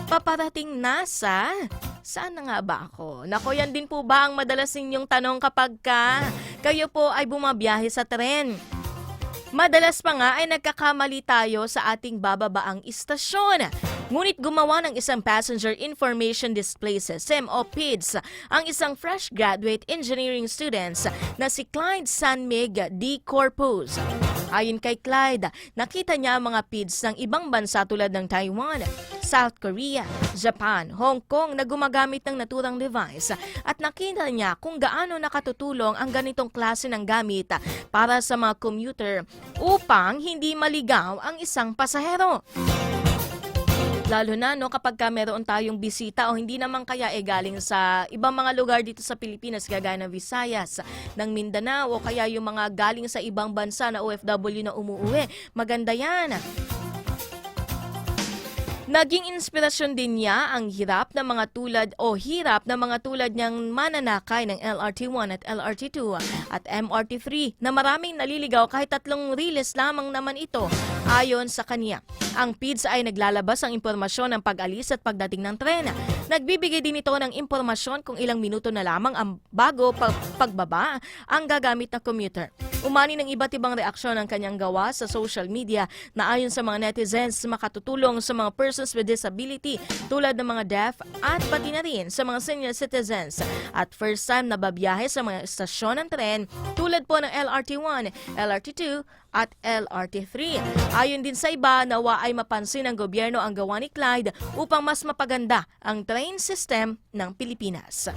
Paparating na sa... Saan na nga ba ako? Nako, yan din po ba ang madalas ninyong tanong kapag kayo po ay bumabiyahe sa tren? Madalas pa nga ay nagkakamali tayo sa ating bababaang istasyon. Ngunit gumawa ng isang Passenger Information Display System o PIDS ang isang fresh graduate engineering students na si Clyde Sanmig D. Corpus. Ayon kay Clyde, nakita niya ang mga PIDS ng ibang bansa tulad ng Taiwan, South Korea, Japan, Hong Kong na gumagamit ng naturang device at nakita niya kung gaano nakatutulong ang ganitong klase ng gamit para sa mga commuter upang hindi maligaw ang isang pasahero. Lalo na kapag meron tayong bisita o hindi naman kaya galing sa ibang mga lugar dito sa Pilipinas gaya ng Visayas, ng Mindanao o kaya yung mga galing sa ibang bansa na OFW na umuwi. Maganda yan. Naging inspirasyon din niya ang hirap ng mga tulad niyang mananakay ng LRT1 at LRT2 at MRT3 na maraming naliligaw kahit 3 riles lamang naman ito. Ayon sa kanya, ang PIDS ay naglalabas ng impormasyon ng pag-alis at pagdating ng tren. Nagbibigay din ito ng impormasyon kung ilang minuto na lamang ang bago pagbaba ang gagamit na commuter. Umani ng iba't ibang reaksyon ang kanyang gawa sa social media na ayon sa mga netizens makatutulong sa mga persons with disability tulad ng mga deaf at pati na rin sa mga senior citizens at first time na babiyahe sa mga estasyon ng tren tulad po ng LRT1, LRT2 at LRT3. Ayon din sa iba, nawa ay mapansin ng gobyerno ang gawa ni Clyde upang mas mapaganda ang train system ng Pilipinas.